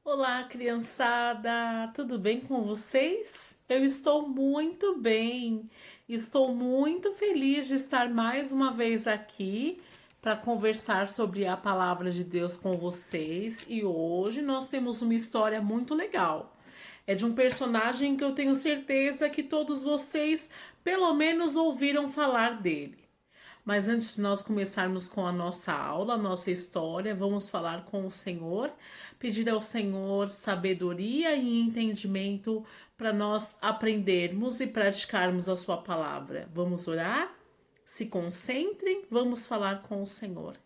Olá, criançada! Tudo bem com vocês? Eu estou muito bem. Estou muito feliz de estar mais uma vez aqui para conversar sobre a palavra de Deus com vocês. E hoje nós temos uma história muito legal. É de um personagem que eu tenho certeza que todos vocês pelo menos ouviram falar dele. Mas antes de nós começarmos com a nossa aula, a nossa história, vamos falar com o Senhor, pedir ao Senhor sabedoria e entendimento para nós aprendermos e praticarmos a Sua palavra. Vamos orar? Se concentrem, vamos falar com o Senhor.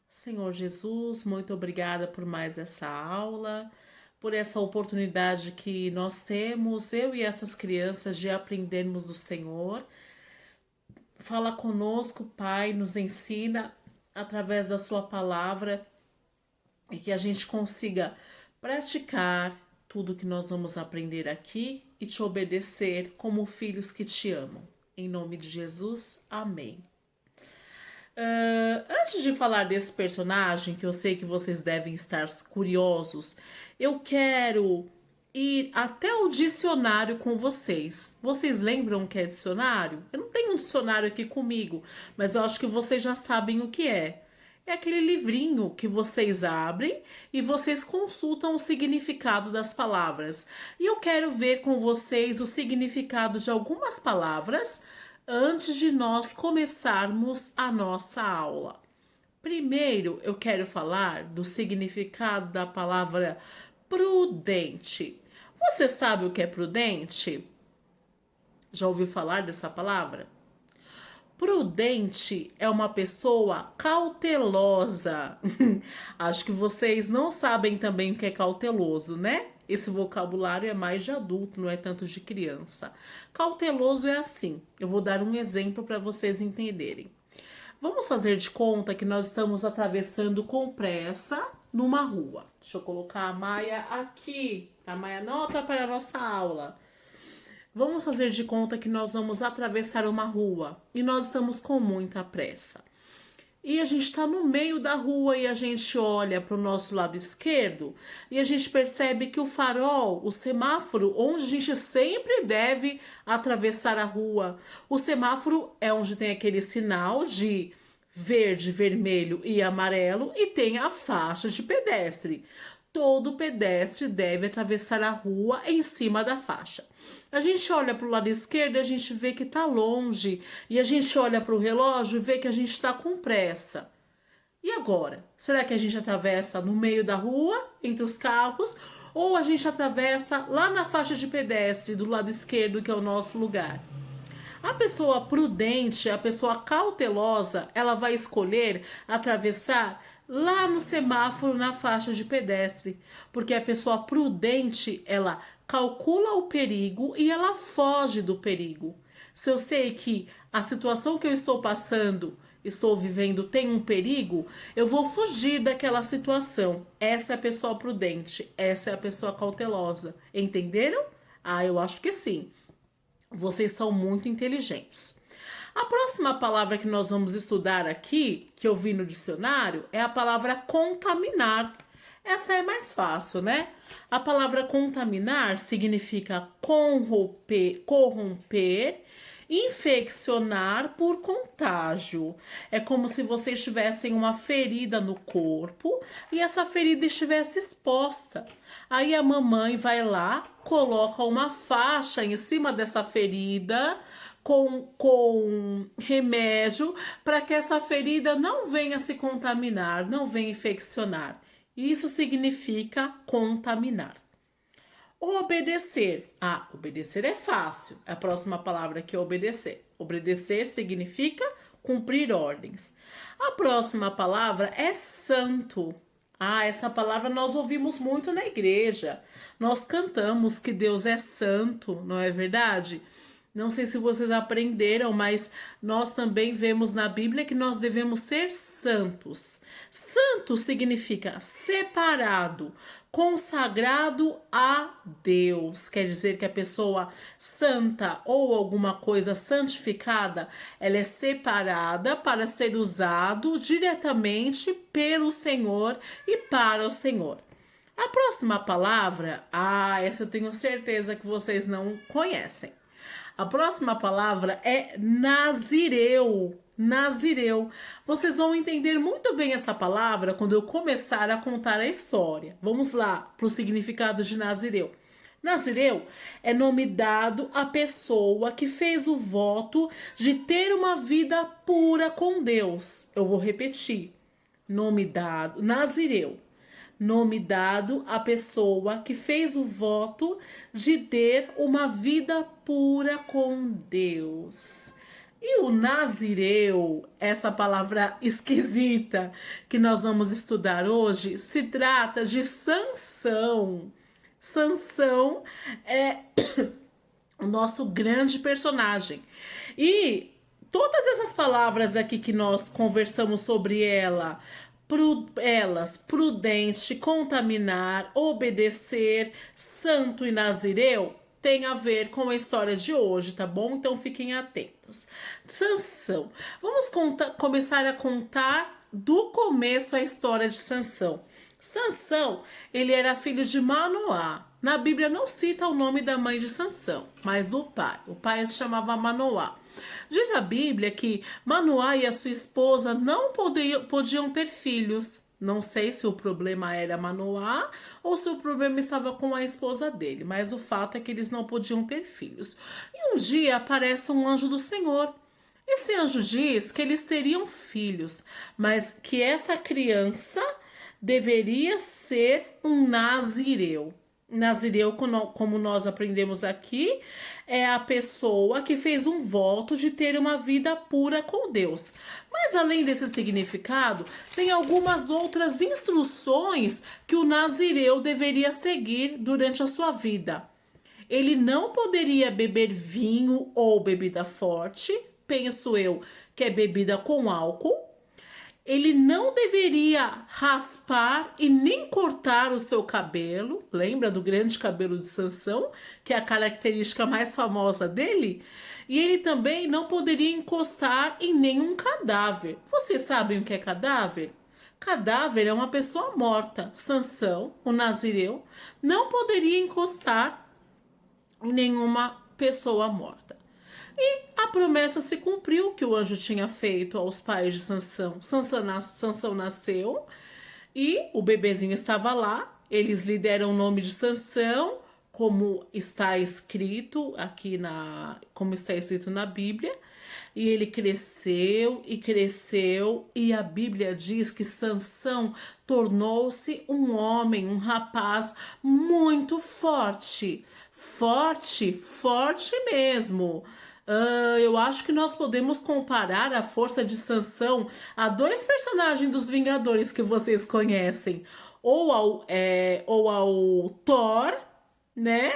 Senhor Jesus, muito obrigada por mais essa aula, por essa oportunidade que nós temos, eu e essas crianças, de aprendermos do Senhor. Fala conosco, Pai, nos ensina através da Sua palavra e que a gente consiga praticar tudo que nós vamos aprender aqui e te obedecer como filhos que te amam. Em nome de Jesus, amém. Antes de falar desse personagem, que eu sei que vocês devem estar curiosos, eu quero ir até o dicionário com vocês. Vocês lembram o que é dicionário? Eu não tenho um dicionário aqui comigo, mas eu acho que vocês já sabem o que é. É aquele livrinho que vocês abrem e vocês consultam o significado das palavras. E eu quero ver com vocês o significado de algumas palavras antes de nós começarmos a nossa aula. Primeiro, eu quero falar do significado da palavra prudente. Você sabe o que é prudente? Já ouviu falar dessa palavra? Prudente é uma pessoa cautelosa. Acho que vocês não sabem também o que é cauteloso, né? Esse vocabulário é mais de adulto, não é tanto de criança. Cauteloso é assim. Eu vou dar um exemplo para vocês entenderem. Vamos fazer de conta que nós estamos atravessando com pressa numa rua. Deixa eu colocar a Maia aqui, para a Maia não atrapalhar a nossa aula. Vamos fazer de conta que nós vamos atravessar uma rua e nós estamos com muita pressa. E a gente está no meio da rua e a gente olha para o nosso lado esquerdo e a gente percebe que o farol, o semáforo, onde a gente sempre deve atravessar a rua, o semáforo é onde tem aquele sinal de verde, vermelho e amarelo e tem a faixa de pedestre. Todo pedestre deve atravessar a rua em cima da faixa. A gente olha para o lado esquerdo e a gente vê que está longe. E a gente olha para o relógio e vê que a gente está com pressa. E agora? Será que a gente atravessa no meio da rua, entre os carros? Ou a gente atravessa lá na faixa de pedestre, do lado esquerdo, que é o nosso lugar? A pessoa prudente, a pessoa cautelosa, ela vai escolher atravessar lá no semáforo, na faixa de pedestre, porque a pessoa prudente, ela calcula o perigo e ela foge do perigo. Se eu sei que a situação que eu estou passando, estou vivendo, tem um perigo, eu vou fugir daquela situação. Essa é a pessoa prudente, essa é a pessoa cautelosa. Entenderam? Ah, eu acho que sim. Vocês são muito inteligentes. A próxima palavra que nós vamos estudar aqui, que eu vi no dicionário, é a palavra contaminar. Essa é mais fácil, né? A palavra contaminar significa corromper, infeccionar por contágio. É como se vocês tivessem uma ferida no corpo e essa ferida estivesse exposta. Aí a mamãe vai lá, coloca uma faixa em cima dessa ferida com remédio para que essa ferida não venha se contaminar, não venha infeccionar. Isso significa contaminar. Obedecer. Ah, obedecer é fácil. A próxima palavra aqui é obedecer. Obedecer significa cumprir ordens. A próxima palavra é santo. Ah, essa palavra nós ouvimos muito na igreja. Nós cantamos que Deus é santo, não é verdade? Não sei se vocês aprenderam, mas nós também vemos na Bíblia que nós devemos ser santos. Santo significa separado, consagrado a Deus. Quer dizer que a pessoa santa ou alguma coisa santificada, ela é separada para ser usado diretamente pelo Senhor e para o Senhor. A próxima palavra, essa eu tenho certeza que vocês não conhecem. A próxima palavra é nazireu. Nazireu. Vocês vão entender muito bem essa palavra quando eu começar a contar a história. Vamos lá para o significado de nazireu. Nazireu é nome dado à pessoa que fez o voto de ter uma vida pura com Deus. Eu vou repetir. Nome dado, nazireu. Nome dado à pessoa que fez o voto de ter uma vida pura com Deus. E o nazireu, essa palavra esquisita que nós vamos estudar hoje, se trata de Sansão. Sansão é o nosso grande personagem. E todas essas palavras aqui que nós conversamos sobre elas, prudente, contaminar, obedecer, santo e nazireu, tem a ver com a história de hoje, tá bom? Então fiquem atentos. Sansão. Vamos começar a contar do começo a história de Sansão. Sansão, ele era filho de Manoá. Na Bíblia não cita o nome da mãe de Sansão, mas do pai. O pai se chamava Manoá. Diz a Bíblia que Manoá e a sua esposa não podiam ter filhos. Não sei se o problema era Manoá ou se o problema estava com a esposa dele, mas o fato é que eles não podiam ter filhos. E um dia aparece um anjo do Senhor. Esse anjo diz que eles teriam filhos, mas que essa criança deveria ser um nazireu. Nazireu, como nós aprendemos aqui, é a pessoa que fez um voto de ter uma vida pura com Deus. Mas além desse significado, tem algumas outras instruções que o nazireu deveria seguir durante a sua vida. Ele não poderia beber vinho ou bebida forte, penso eu que é bebida com álcool. Ele não deveria raspar e nem cortar o seu cabelo. Lembra do grande cabelo de Sansão, que é a característica mais famosa dele? E ele também não poderia encostar em nenhum cadáver. Vocês sabem o que é cadáver? Cadáver é uma pessoa morta. Sansão, o nazireu, não poderia encostar em nenhuma pessoa morta. E a promessa se cumpriu que o anjo tinha feito aos pais de Sansão. Sansão nasceu e o bebezinho estava lá. Eles lhe deram o nome de Sansão, como está escrito como está escrito na Bíblia. E ele cresceu e cresceu, e a Bíblia diz que Sansão tornou-se um homem, um rapaz muito forte. Forte, forte mesmo. Eu acho que nós podemos comparar a força de Sansão a dois personagens dos Vingadores que vocês conhecem. Ou ao Thor, né?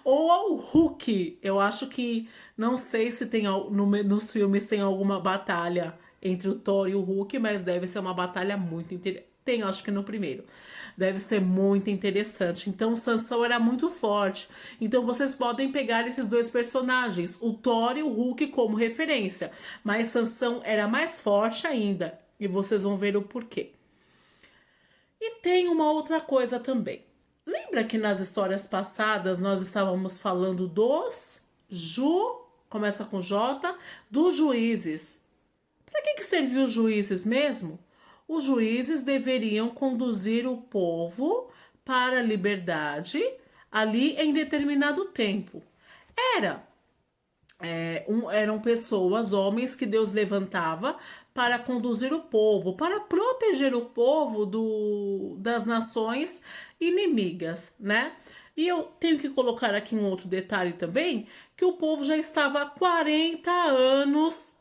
Ou ao Hulk. Eu acho que, não sei se tem nos filmes tem alguma batalha entre o Thor e o Hulk, mas deve ser uma batalha muito interessante. Tem, acho que no primeiro. Deve ser muito interessante. Então, Sansão era muito forte. Então, vocês podem pegar esses dois personagens, o Thor e o Hulk, como referência. Mas Sansão era mais forte ainda. E vocês vão ver o porquê. E tem uma outra coisa também. Lembra que nas histórias passadas nós estávamos falando começa com J, dos juízes. Para que serviu os juízes mesmo? Os juízes deveriam conduzir o povo para a liberdade ali em determinado tempo. Eram pessoas, homens que Deus levantava para conduzir o povo, para proteger o povo das nações inimigas, né? E eu tenho que colocar aqui um outro detalhe também, que o povo já estava há 40 anos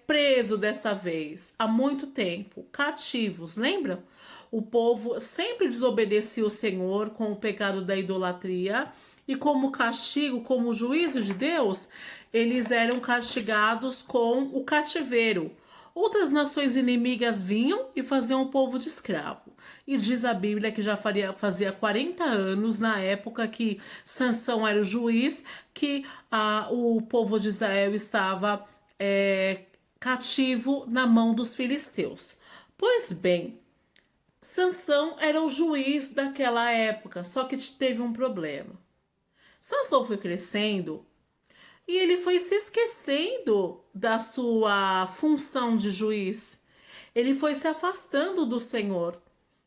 preso dessa vez, há muito tempo, cativos, lembram? O povo sempre desobedecia o Senhor com o pecado da idolatria e como castigo, como juízo de Deus, eles eram castigados com o cativeiro. Outras nações inimigas vinham e faziam o povo de escravo. E diz a Bíblia que já fazia 40 anos, na época que Sansão era o juiz, que o povo de Israel estava cativo na mão dos filisteus. Pois bem, Sansão era o juiz daquela época, só que teve um problema. Sansão foi crescendo e ele foi se esquecendo da sua função de juiz. Ele foi se afastando do Senhor.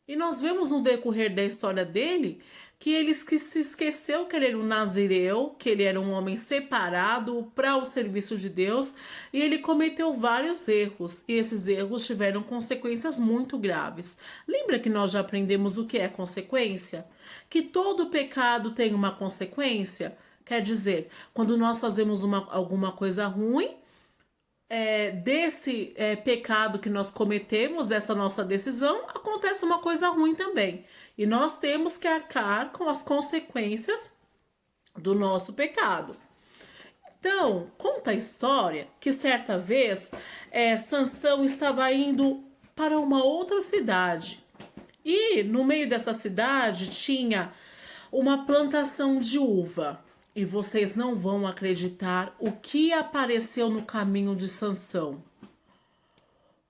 E nós vemos no decorrer da história dele que ele se esqueceu que ele era um nazireu, que ele era um homem separado para o serviço de Deus, e ele cometeu vários erros, e esses erros tiveram consequências muito graves. Lembra que nós já aprendemos o que é consequência? Que todo pecado tem uma consequência? Quer dizer, quando nós fazemos alguma coisa ruim, desse pecado que nós cometemos, dessa nossa decisão, acontece uma coisa ruim também. E nós temos que arcar com as consequências do nosso pecado. Então, conta a história que certa vez Sansão estava indo para uma outra cidade. E no meio dessa cidade tinha uma plantação de uva. E vocês não vão acreditar o que apareceu no caminho de Sansão.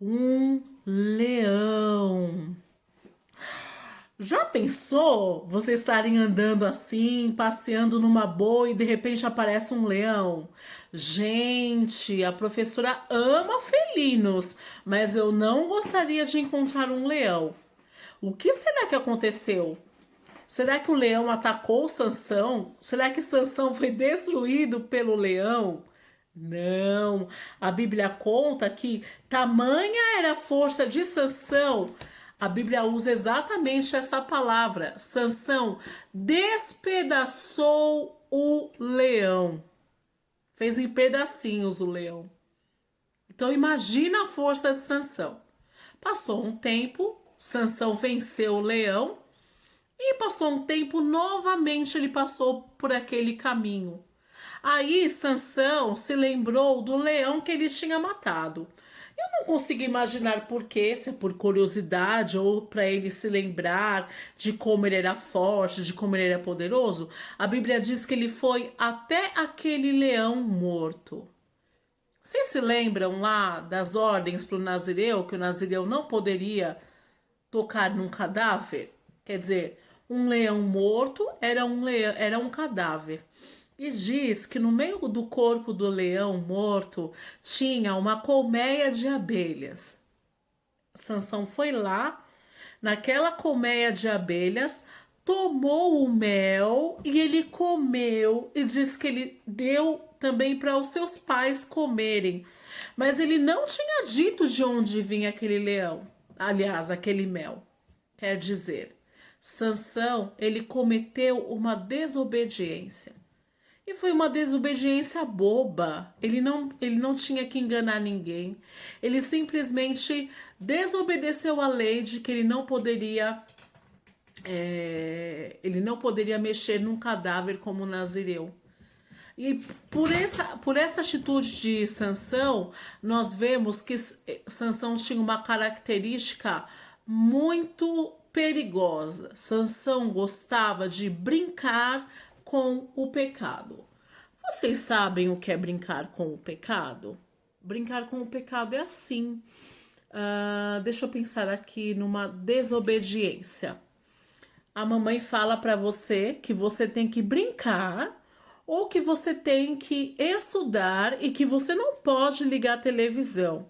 Um leão. Já pensou vocês estarem andando assim, passeando numa boa e de repente aparece um leão? Gente, a professora ama felinos, mas eu não gostaria de encontrar um leão. O que será que aconteceu? Será que o leão atacou Sansão? Será que Sansão foi destruído pelo leão? Não. A Bíblia conta que tamanha era a força de Sansão. A Bíblia usa exatamente essa palavra. Sansão despedaçou o leão. Fez em pedacinhos o leão. Então imagina a força de Sansão. Passou um tempo, Sansão venceu o leão. E passou um tempo, novamente ele passou por aquele caminho. Aí Sansão se lembrou do leão que ele tinha matado. Eu não consigo imaginar por quê, se é por curiosidade ou para ele se lembrar de como ele era forte, de como ele era poderoso. A Bíblia diz que ele foi até aquele leão morto. Vocês se lembram lá das ordens para o nazireu, que o nazireu não poderia tocar num cadáver? Quer dizer, um leão morto era um cadáver. E diz que no meio do corpo do leão morto tinha uma colmeia de abelhas. Sansão foi lá, naquela colmeia de abelhas, tomou o mel e ele comeu, e diz que ele deu também para os seus pais comerem. Mas ele não tinha dito de onde vinha aquele leão, aliás, aquele mel. Quer dizer, Sansão, ele cometeu uma desobediência. E foi uma desobediência boba. Ele não tinha que enganar ninguém. Ele simplesmente desobedeceu a lei de que ele não poderia mexer num cadáver como nazireu. E por essa atitude de Sansão, nós vemos que Sansão tinha uma característica muito perigosa. Sansão gostava de brincar com o pecado. Vocês sabem o que é brincar com o pecado? Brincar com o pecado é assim. Deixa eu pensar aqui numa desobediência. A mamãe fala para você que você tem que brincar ou que você tem que estudar e que você não pode ligar a televisão.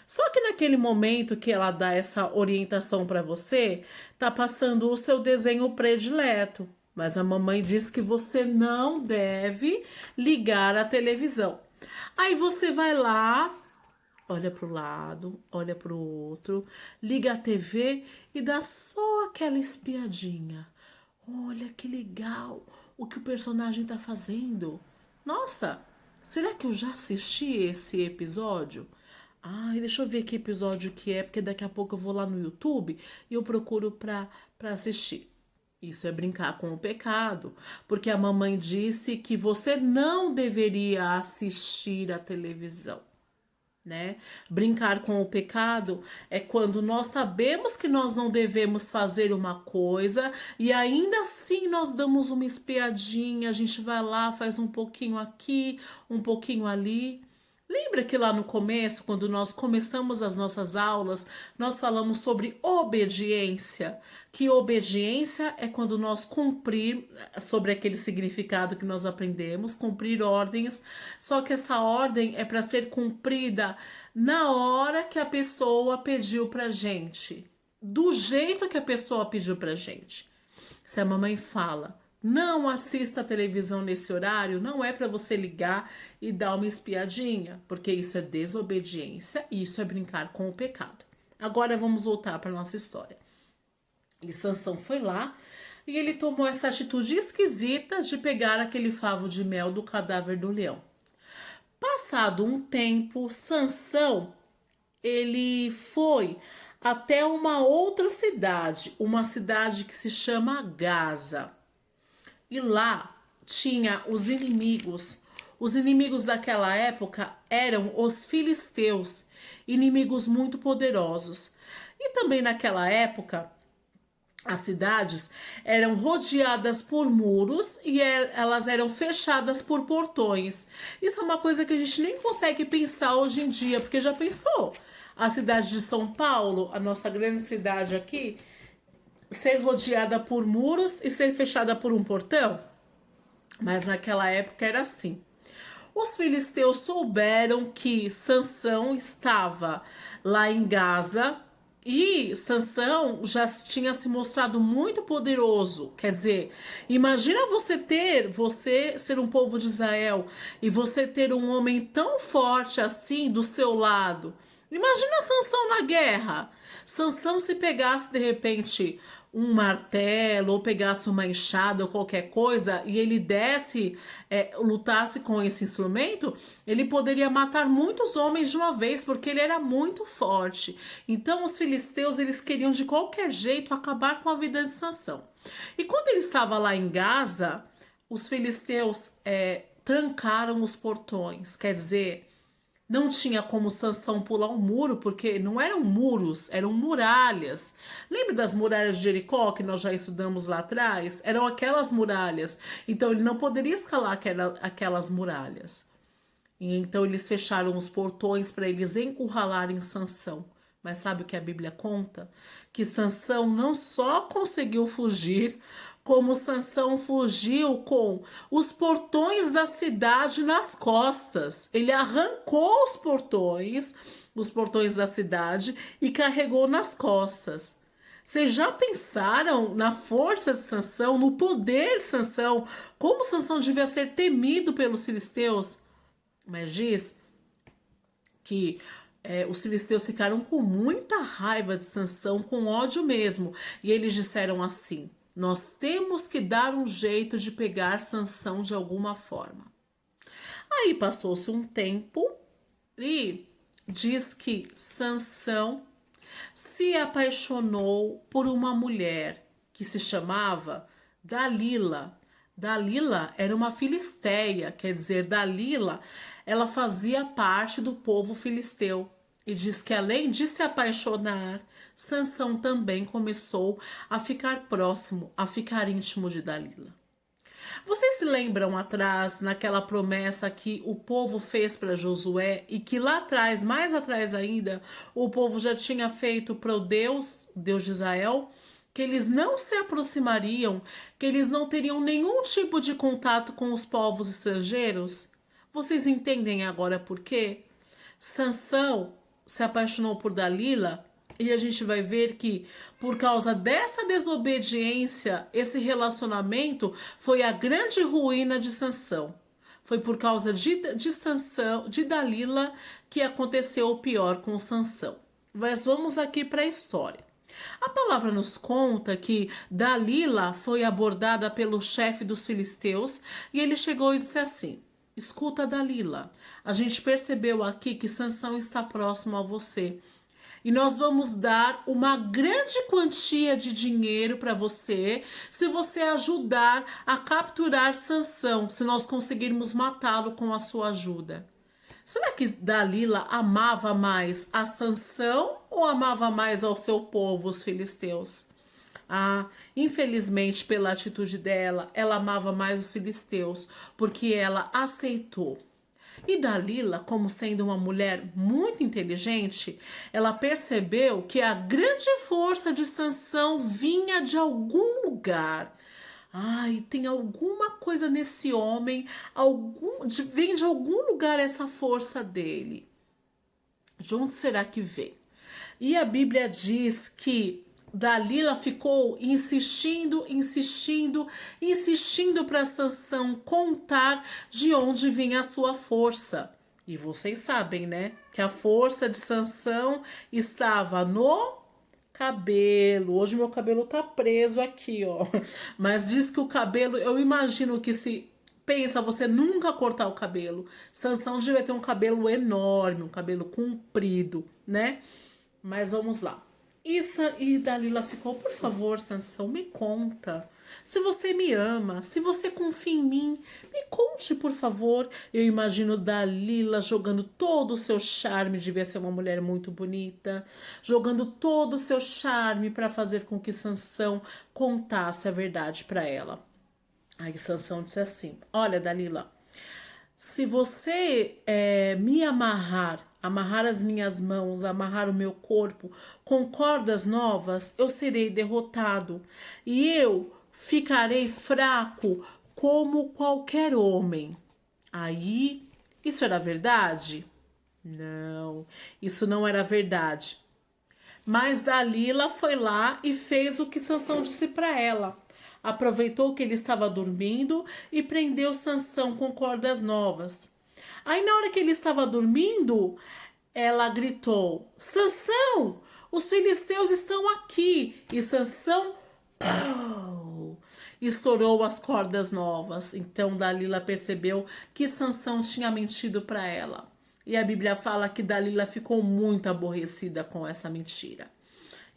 Só que naquele momento que ela dá essa orientação para você, tá passando o seu desenho predileto. Mas a mamãe diz que você não deve ligar a televisão. Aí você vai lá, olha para o lado, olha para o outro, liga a TV e dá só aquela espiadinha. Olha que legal o que o personagem tá fazendo. Nossa, será que eu já assisti esse episódio? Ai, deixa eu ver que episódio que é, porque daqui a pouco eu vou lá no YouTube e eu procuro pra assistir. Isso é brincar com o pecado, porque a mamãe disse que você não deveria assistir a televisão, né? Brincar com o pecado é quando nós sabemos que nós não devemos fazer uma coisa e ainda assim nós damos uma espiadinha, a gente vai lá, faz um pouquinho aqui, um pouquinho ali. Lembra que lá no começo, quando nós começamos as nossas aulas, nós falamos sobre obediência? Que obediência é quando nós cumprir, sobre aquele significado que nós aprendemos, cumprir ordens, só que essa ordem é para ser cumprida na hora que a pessoa pediu pra gente, do jeito que a pessoa pediu pra gente. Se a mamãe fala, não assista a televisão nesse horário, não é para você ligar e dar uma espiadinha, porque isso é desobediência e isso é brincar com o pecado. Agora vamos voltar para nossa história. E Sansão foi lá e ele tomou essa atitude esquisita de pegar aquele favo de mel do cadáver do leão. Passado um tempo, Sansão ele foi até uma outra cidade, uma cidade que se chama Gaza. E lá tinha os inimigos. Os inimigos daquela época eram os filisteus, inimigos muito poderosos. E também naquela época, as cidades eram rodeadas por muros e elas eram fechadas por portões. Isso é uma coisa que a gente nem consegue pensar hoje em dia, porque já pensou? A cidade de São Paulo, a nossa grande cidade aqui, ser rodeada por muros e ser fechada por um portão? Mas naquela época era assim. Os filisteus souberam que Sansão estava lá em Gaza e Sansão já tinha se mostrado muito poderoso. Quer dizer, imagina você ser um povo de Israel e você ter um homem tão forte assim do seu lado. Imagina Sansão na guerra. Sansão se pegasse de repente um martelo ou pegasse uma enxada ou qualquer coisa e ele lutasse com esse instrumento, ele poderia matar muitos homens de uma vez porque ele era muito forte. Então os filisteus eles queriam de qualquer jeito acabar com a vida de Sansão. E quando ele estava lá em Gaza, os filisteus trancaram os portões, quer dizer, não tinha como Sansão pular um muro, porque não eram muros, eram muralhas. Lembra das muralhas de Jericó, que nós já estudamos lá atrás? Eram aquelas muralhas. Então ele não poderia escalar aquelas muralhas. E então eles fecharam os portões para eles encurralarem Sansão. Mas sabe o que a Bíblia conta? Que Sansão não só conseguiu fugir, como Sansão fugiu com os portões da cidade nas costas. Ele arrancou os portões da cidade e carregou nas costas. Vocês já pensaram na força de Sansão, no poder de Sansão, como Sansão devia ser temido pelos filisteus? Mas diz que os filisteus ficaram com muita raiva de Sansão, com ódio mesmo. E eles disseram assim: nós temos que dar um jeito de pegar Sansão de alguma forma. Aí passou-se um tempo e diz que Sansão se apaixonou por uma mulher que se chamava Dalila. Dalila era uma filisteia, quer dizer, Dalila, ela fazia parte do povo filisteu. E diz que além de se apaixonar, Sansão também começou a ficar próximo, a ficar íntimo de Dalila. Vocês se lembram atrás, naquela promessa que o povo fez para Josué e que lá atrás, mais atrás ainda, o povo já tinha feito para o Deus de Israel? Que eles não se aproximariam, que eles não teriam nenhum tipo de contato com os povos estrangeiros? Vocês entendem agora por quê? Sansão se apaixonou por Dalila e a gente vai ver que por causa dessa desobediência, esse relacionamento foi a grande ruína de Sansão. Foi por causa de Sansão, de Dalila, que aconteceu o pior com Sansão. Mas vamos aqui para a história. A palavra nos conta que Dalila foi abordada pelo chefe dos filisteus e ele chegou e disse assim: escuta, Dalila, a gente percebeu aqui que Sansão está próximo a você e nós vamos dar uma grande quantia de dinheiro para você se você ajudar a capturar Sansão, se nós conseguirmos matá-lo com a sua ajuda. Será que Dalila amava mais a Sansão ou amava mais ao seu povo, os filisteus? Ah, infelizmente, pela atitude dela, ela amava mais os filisteus, porque ela aceitou. E Dalila, como sendo uma mulher muito inteligente, ela percebeu que a grande força de Sansão vinha de algum lugar. Ai, tem alguma coisa nesse homem, vem de algum lugar essa força dele. De onde será que vem? E a Bíblia diz que Dalila ficou insistindo para Sansão contar de onde vinha a sua força. E vocês sabem, né, que a força de Sansão estava no cabelo. Hoje meu cabelo tá preso aqui, ó. Mas diz que o cabelo, eu imagino que se pensa você nunca cortar o cabelo, Sansão devia ter um cabelo enorme, um cabelo comprido, né? Mas vamos lá. E Dalila ficou, por favor, Sansão, me conta. Se você me ama, se você confia em mim, me conte, por favor. Eu imagino Dalila jogando todo o seu charme, devia ser uma mulher muito bonita, jogando todo o seu charme para fazer com que Sansão contasse a verdade para ela. Aí Sansão disse assim: olha, Dalila, se você me amarrar as minhas mãos, amarrar o meu corpo com cordas novas, eu serei derrotado e eu ficarei fraco como qualquer homem. Aí, isso era verdade? Não, isso não era verdade. Mas Dalila foi lá e fez o que Sansão disse para ela. Aproveitou que ele estava dormindo e prendeu Sansão com cordas novas. Aí na hora que ele estava dormindo, ela gritou: Sansão, os filisteus estão aqui! E Sansão pau, estourou as cordas novas. Então Dalila percebeu que Sansão tinha mentido para ela. E a Bíblia fala que Dalila ficou muito aborrecida com essa mentira.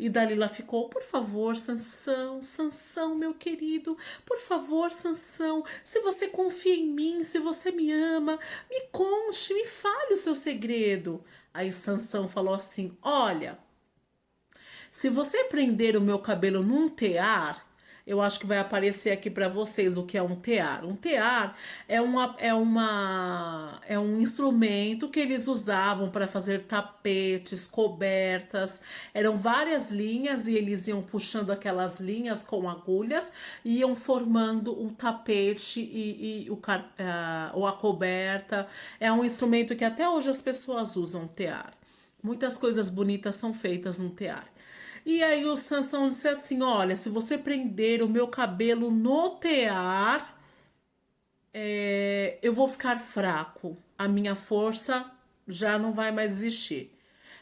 E Dalila ficou, por favor, Sansão, Sansão, meu querido, por favor, Sansão, se você confia em mim, se você me ama, me conte, me fale o seu segredo. Aí Sansão falou assim: olha, se você prender o meu cabelo num tear, eu acho que vai aparecer aqui para vocês o que é um tear. Um tear é um instrumento que eles usavam para fazer tapetes, cobertas. Eram várias linhas e eles iam puxando aquelas linhas com agulhas e iam formando um tapete ou a coberta. É um instrumento que até hoje as pessoas usam, tear. Muitas coisas bonitas são feitas no tear. E aí o Sansão disse assim: olha, se você prender o meu cabelo no tear, eu vou ficar fraco. A minha força já não vai mais existir.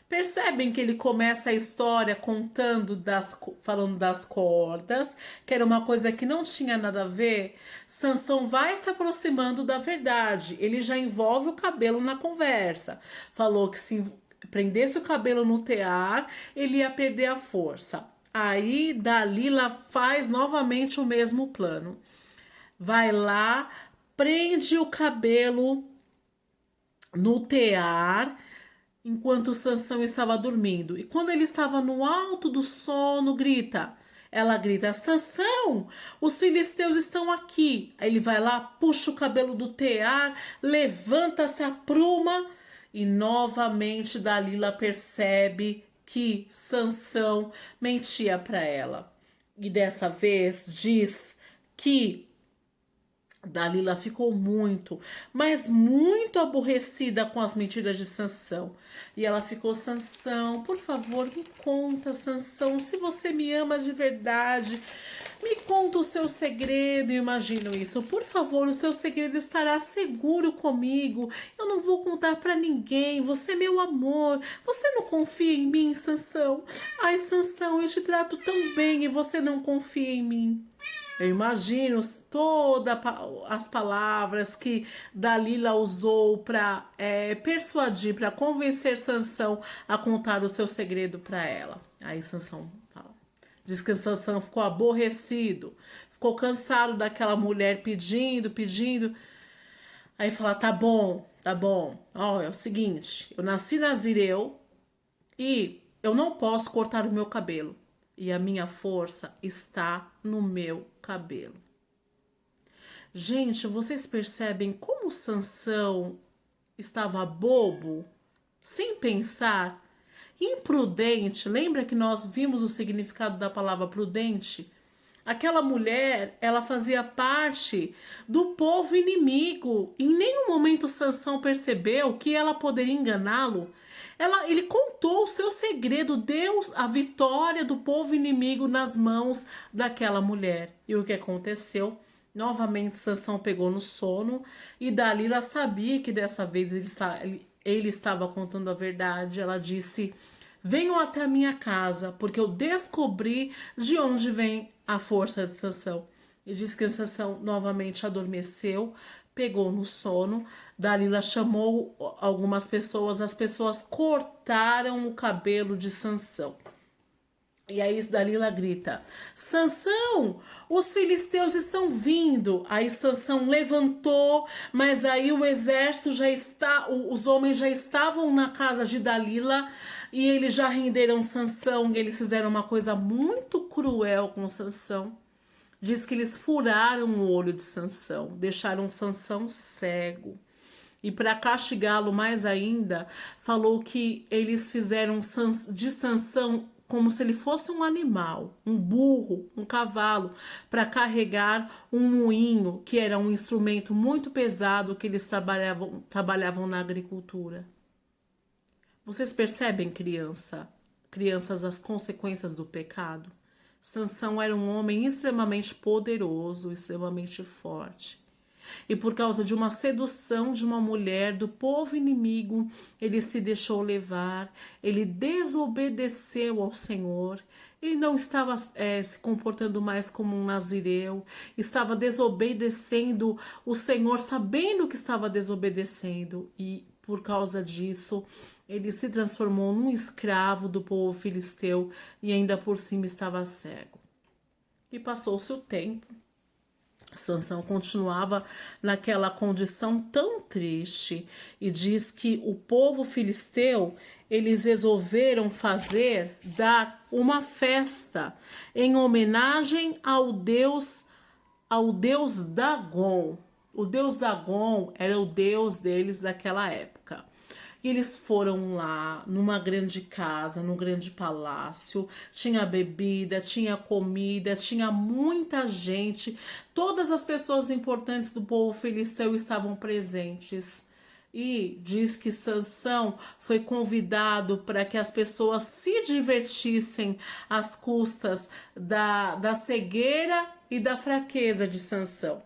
Percebem que ele começa a história falando das cordas, que era uma coisa que não tinha nada a ver. Sansão vai se aproximando da verdade. Ele já envolve o cabelo na conversa. Falou que se prendesse o cabelo no tear, ele ia perder a força. Aí Dalila faz novamente o mesmo plano. Vai lá, prende o cabelo no tear enquanto Sansão estava dormindo. E quando ele estava no alto do sono, ela grita: Sansão, os filisteus estão aqui. Aí ele vai lá, puxa o cabelo do tear, levanta-se, apruma e novamente Dalila percebe que Sansão mentia para ela. E dessa vez diz que Dalila ficou muito, mas muito aborrecida com as mentiras de Sansão. E ela ficou: Sansão, por favor, me conta, Sansão, se você me ama de verdade, me conta o seu segredo. Eu imagino isso. Por favor, o seu segredo estará seguro comigo. Eu não vou contar para ninguém. Você é meu amor. Você não confia em mim, Sansão? Ai, Sansão, eu te trato tão bem e você não confia em mim. Eu imagino todas as palavras que Dalila usou para persuadir, para convencer Sansão a contar o seu segredo para ela. Aí Sansão fala. Diz que Sansão ficou aborrecido, ficou cansado daquela mulher pedindo. Aí fala: tá bom. Ó, é o seguinte, eu nasci nazireu e eu não posso cortar o meu cabelo. E a minha força está no meu cabelo. Gente, vocês percebem como Sansão estava bobo, sem pensar, imprudente. Lembra que nós vimos o significado da palavra prudente? Aquela mulher, ela fazia parte do povo inimigo. Em nenhum momento Sansão percebeu que ela poderia enganá-lo. Ele contou o seu segredo, deu a vitória do povo inimigo nas mãos daquela mulher. E o que aconteceu? Novamente Sansão pegou no sono e Dalila sabia que dessa vez ele estava contando a verdade. Ela disse: venham até a minha casa, porque eu descobri de onde vem a força de Sansão. E diz que Sansão novamente adormeceu, pegou no sono. Dalila chamou algumas pessoas, as pessoas cortaram o cabelo de Sansão. E aí Dalila grita: Sansão, os filisteus estão vindo. Aí Sansão levantou, mas aí o exército os homens já estavam na casa de Dalila e eles já renderam Sansão. Eles fizeram uma coisa muito cruel com Sansão. Diz que eles furaram o olho de Sansão, deixaram Sansão cego. E para castigá-lo mais ainda, falou que eles fizeram de Sansão como se ele fosse um animal, um burro, um cavalo, para carregar um moinho, que era um instrumento muito pesado que eles trabalhavam na agricultura. Vocês percebem, crianças, as consequências do pecado? Sansão era um homem extremamente poderoso, extremamente forte. E por causa de uma sedução de uma mulher do povo inimigo, ele se deixou levar, ele desobedeceu ao Senhor, ele não estava se comportando mais como um nazireu, estava desobedecendo o Senhor, sabendo que estava desobedecendo, e por causa disso, ele se transformou num escravo do povo filisteu e ainda por cima estava cego. E passou-se o tempo. Sansão continuava naquela condição tão triste e diz que o povo filisteu, eles resolveram dar uma festa em homenagem ao deus Dagon. O deus Dagon era o deus deles daquela época. E eles foram lá numa grande casa, num grande palácio, tinha bebida, tinha comida, tinha muita gente, todas as pessoas importantes do povo filisteu estavam presentes. E diz que Sansão foi convidado para que as pessoas se divertissem às custas da cegueira e da fraqueza de Sansão.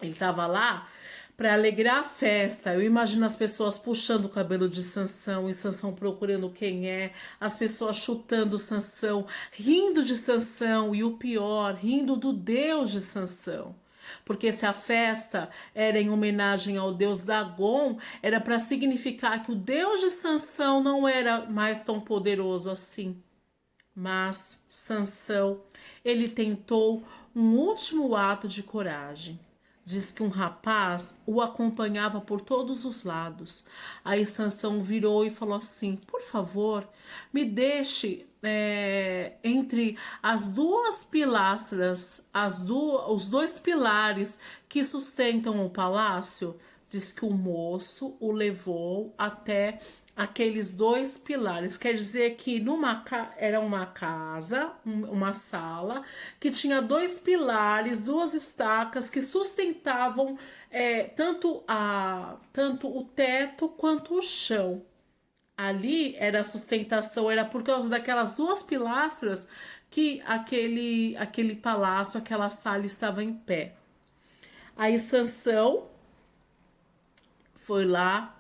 Ele estava lá para alegrar a festa. Eu imagino as pessoas puxando o cabelo de Sansão e Sansão procurando quem é, as pessoas chutando Sansão, rindo de Sansão e o pior, rindo do Deus de Sansão. Porque se a festa era em homenagem ao deus Dagon, era para significar que o Deus de Sansão não era mais tão poderoso assim. Mas Sansão, ele tentou um último ato de coragem. Diz que um rapaz o acompanhava por todos os lados. Aí Sansão virou e falou assim: por favor, me deixe entre as duas pilastras, os dois pilares que sustentam o palácio. Diz que o moço o levou até aqueles dois pilares. Quer dizer que era uma casa, uma sala, que tinha dois pilares, duas estacas que sustentavam tanto o teto quanto o chão. Ali era a sustentação, era por causa daquelas duas pilastras que aquele palácio, aquela sala estava em pé. Aí Sansão foi lá.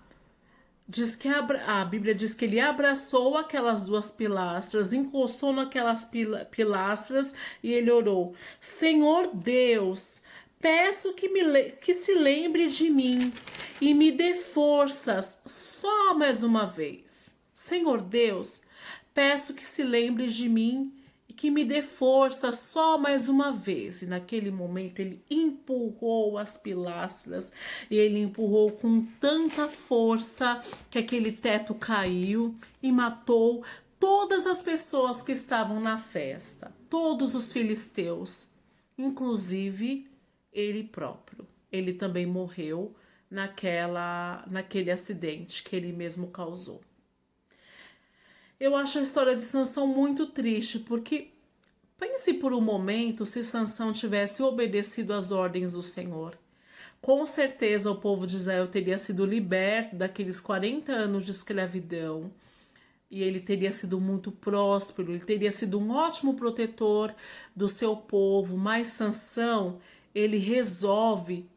Diz que a Bíblia diz que ele abraçou aquelas duas pilastras, encostou naquelas pilastras e ele orou: Senhor Deus, peço que se lembre de mim e me dê forças só mais uma vez. Senhor Deus, peço que se lembre de mim e que me dê força só mais uma vez. E naquele momento ele empurrou as pilastras e ele empurrou com tanta força que aquele teto caiu e matou todas as pessoas que estavam na festa, todos os filisteus, inclusive ele próprio. Ele também morreu naquele acidente que ele mesmo causou. Eu acho a história de Sansão muito triste, porque pense por um momento se Sansão tivesse obedecido às ordens do Senhor. Com certeza o povo de Israel teria sido liberto daqueles 40 anos de escravidão. E ele teria sido muito próspero, ele teria sido um ótimo protetor do seu povo, mas Sansão, ele resolve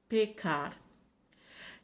pecar.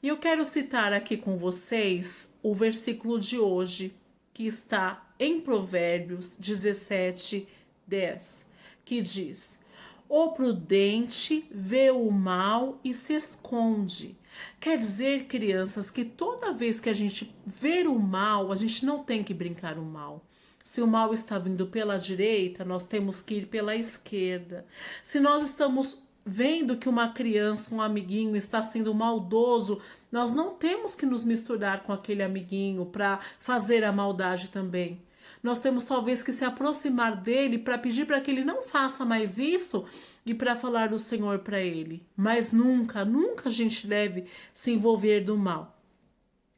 E eu quero citar aqui com vocês o versículo de hoje, que está em Provérbios 17, 10, que diz: O prudente vê o mal e se esconde. Quer dizer, crianças, que toda vez que a gente ver o mal, a gente não tem que brincar o mal. Se o mal está vindo pela direita, nós temos que ir pela esquerda. Se nós estamos vendo que uma criança, um amiguinho está sendo maldoso, nós não temos que nos misturar com aquele amiguinho para fazer a maldade também. Nós temos talvez que se aproximar dele para pedir para que ele não faça mais isso e para falar do Senhor para ele. Mas nunca, nunca a gente deve se envolver do mal.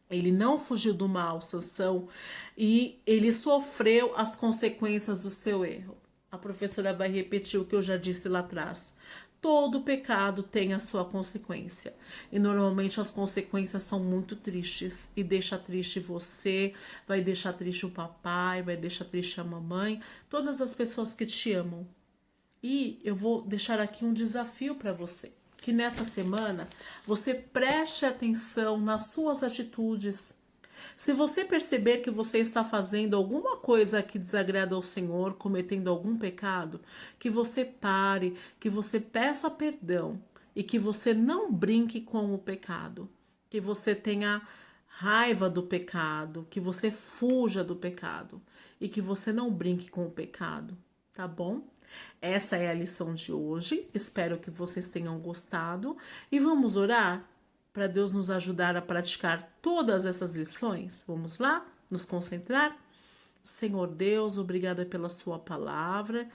Ele não fugiu do mal, Sansão, e ele sofreu as consequências do seu erro. A professora vai repetir o que eu já disse lá atrás. Todo pecado tem a sua consequência. E normalmente as consequências são muito tristes. E deixa triste você, vai deixar triste o papai, vai deixar triste a mamãe, todas as pessoas que te amam. E eu vou deixar aqui um desafio para você. Que nessa semana você preste atenção nas suas atitudes. Se você perceber que você está fazendo alguma coisa que desagrada ao Senhor, cometendo algum pecado, que você pare, que você peça perdão e que você não brinque com o pecado, que você tenha raiva do pecado, que você fuja do pecado e que você não brinque com o pecado, tá bom? Essa é a lição de hoje. Espero que vocês tenham gostado e vamos orar para Deus nos ajudar a praticar todas essas lições. Vamos lá? Nos concentrar? Senhor Deus, obrigada pela sua palavra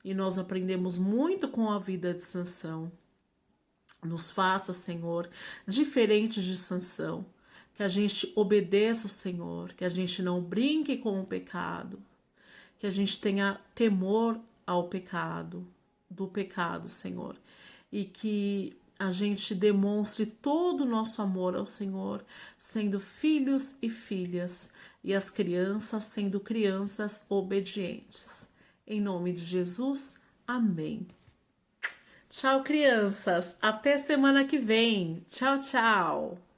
e nós aprendemos muito com a vida de Sansão. Nos faça, Senhor, diferente de Sansão, que a gente obedeça o Senhor, que a gente não brinque com o pecado, que a gente tenha temor ao pecado, do pecado, Senhor, e que a gente demonstre todo o nosso amor ao Senhor, sendo filhos e filhas, e as crianças sendo crianças obedientes. Em nome de Jesus, amém. Tchau, crianças. Até semana que vem. Tchau, tchau.